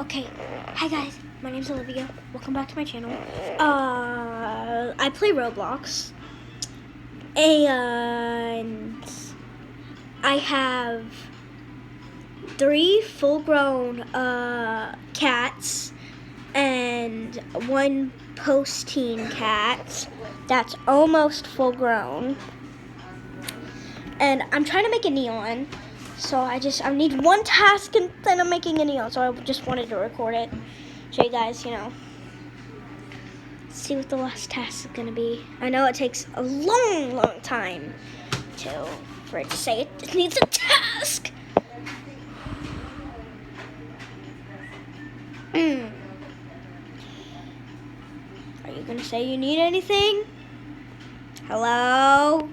Okay, hi guys, my name's Olivia. Welcome back to my channel. I play Roblox, and I have 3 full-grown cats and 1 post-teen cat that's almost full-grown. And I'm trying to make a neon. So I need one task and then I'm making a neon. So I just wanted to record it. Show you guys, see what the last task is gonna be. I know it takes a long time for it to say it needs a task. Are you gonna say you need anything? Hello?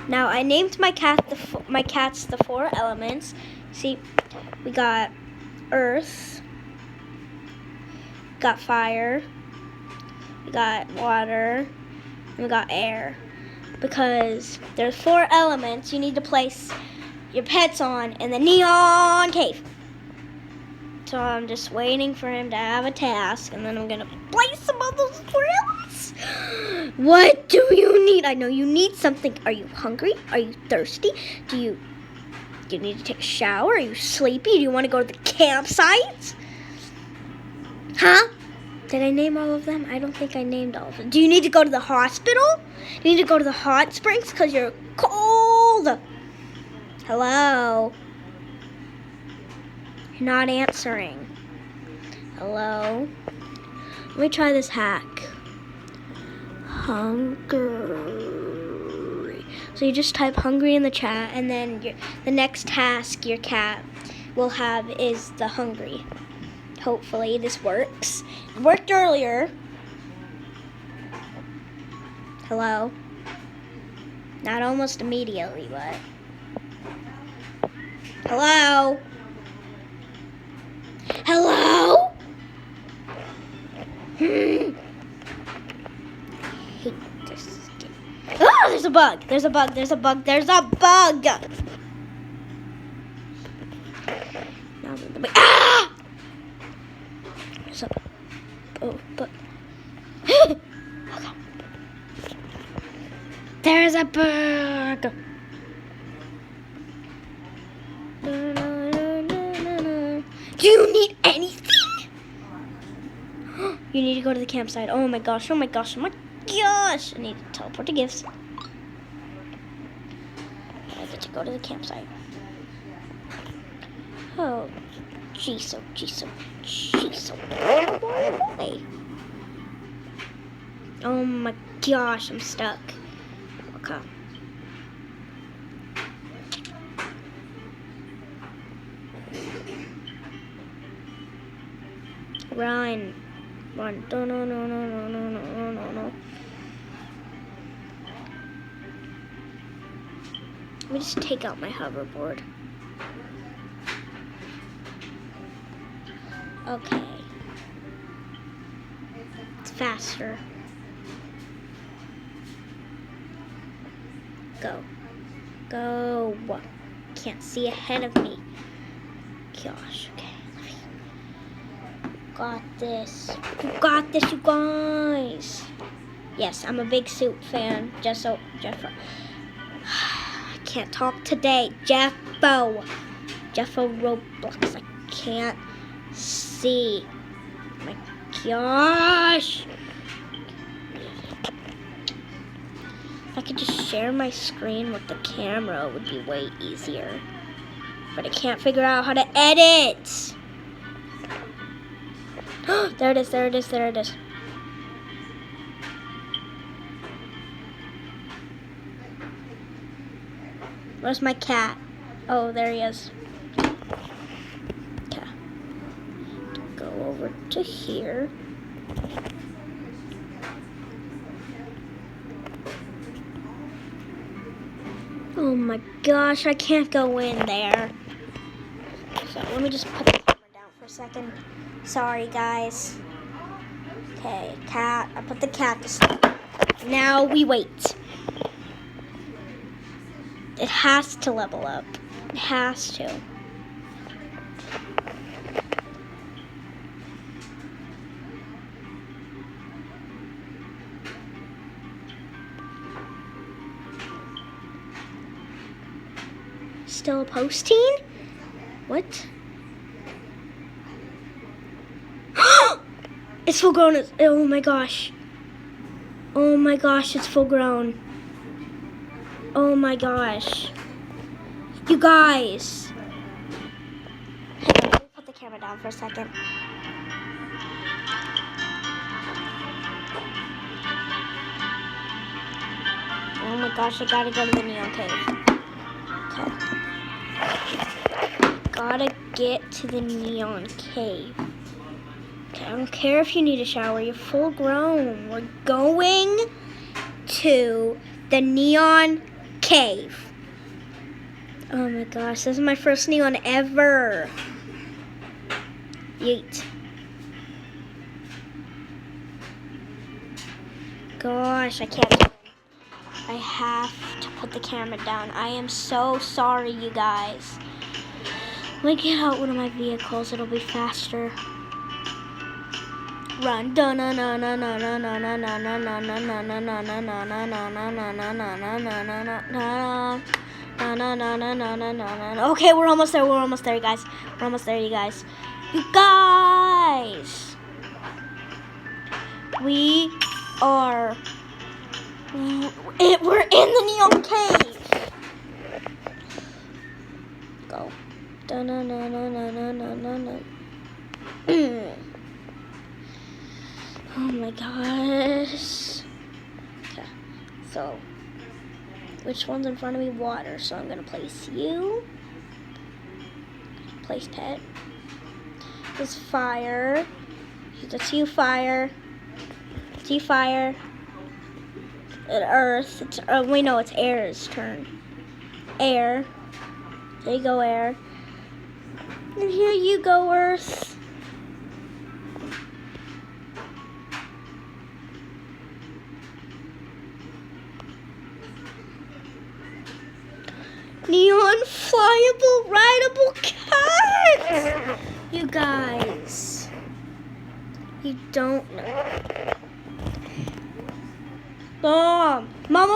Now I named my cats the 4 elements. See, we got earth, got fire, we got water, and we got air. Because there's 4 elements you need to place your pets on in the neon cave. So I'm just waiting for him to have a task, and then I'm gonna place some of those 4 elements. What do you need? I know you need something. Are you hungry? Are you thirsty? Do you need to take a shower? Are you sleepy? Do you want to go to the campsite? Huh? Did I name all of them? I don't think I named all of them. Do you need to go to the hospital? Do you need to go to the hot springs because you're cold? Hello? You're not answering. Hello? Let me try this hack. Hungry. So you just type hungry in the chat, and then the next task your cat will have is the hungry. Hopefully this works. It worked earlier. Hello? Not almost immediately, but... Hello? Hello? Oh, there's a bug. There's a bug. There's a bug. There's a bug. Ah! There's a bug. There's a bug. Do you need anything? You need to go to the campsite. Oh my gosh, oh my gosh, oh my gosh. I need to teleport to gifts. I get to go to the campsite. Oh, jeez, oh, jeez, oh, jeez, oh. Why? Oh my gosh, I'm stuck. Okay. Run. Run. No, no, no, no, no, no, no, no, no. Let me just take out my hoverboard. Okay. It's faster. Go. Go. Can't see ahead of me. Gosh, okay. Got this. You got this, you guys. Yes, I'm a big Soup fan. Jeffo. I can't talk today. Jeffo Roblox. I can't see. My gosh. If I could just share my screen with the camera, it would be way easier. But I can't figure out how to edit. There it is, there it is, there it is. Where's my cat? Oh, there he is. Okay. Go over to here. Oh my gosh, I can't go in there. So let me just put the camera down for a second. Sorry, guys. Okay, cat. I put the cat to sleep. Now we wait. It has to level up. It has to. still posting? What? It's full grown. Oh my gosh. Oh my gosh, it's full grown. Oh my gosh. You guys. Hang on, let me put the camera down for a second. Oh my gosh, I gotta go to the Neon Cave. Okay. Gotta get to the Neon Cave. Okay, I don't care if you need a shower, you're full grown. We're going to the Neon Cave. Oh my gosh, this is my first neon ever. Yeet. Gosh, I can't. I have to put the camera down. I am so sorry, you guys. Let me get out one of my vehicles. It'll be faster. Run. Okay, we're almost there. We're almost there, you guys. We're almost there, you guys. You guys. We are. We're in the Neon Cave. Go. Oh my gosh. Okay. So, which one's in front of me? Water. So I'm gonna place you. Place pet. This fire. That's you, fire. It's you, fire. Earth. It's wait, no, it's air's turn. Air. There you go, air. And here you go, Earth. Neon flyable rideable cat. You guys. You don't know. Mom. Mom.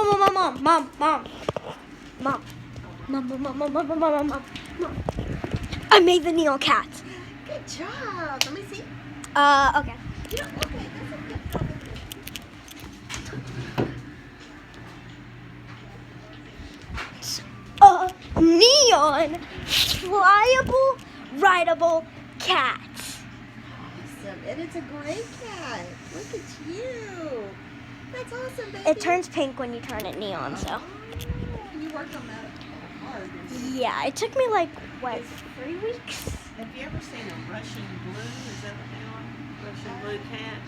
I made the Neon cat. Good job. Let me see. Okay. Yeah, okay, that's A neon flyable rideable cat. awesome. And it's a gray cat. Look at you. That's awesome, baby. It turns pink when you turn it neon, so. Oh, you worked on that hard, didn't you? Yeah, it took me like, what, 3 weeks? Have you ever seen a Russian blue? Is that what they are? Russian blue cat?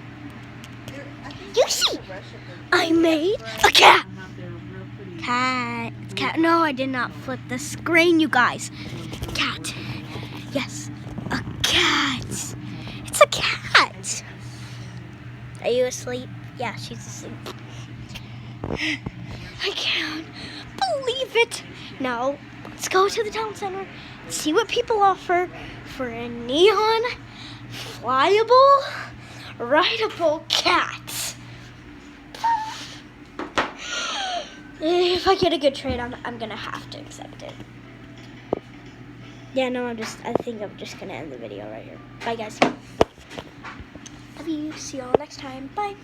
I think You it's see, a Russian blue. I made a cat. They're real pretty. Cat. Cat. No, I did not flip the screen, you guys. Cat. Yes, a cat. It's a cat. Are you asleep? Yeah, she's asleep. I can't believe it. Now, let's go to the town center and see what people offer for a neon flyable rideable cat. If I get a good trade, I'm gonna have to accept it. Yeah, no, I think I'm just gonna end the video right here. Bye, guys. Love you. See y'all next time. Bye.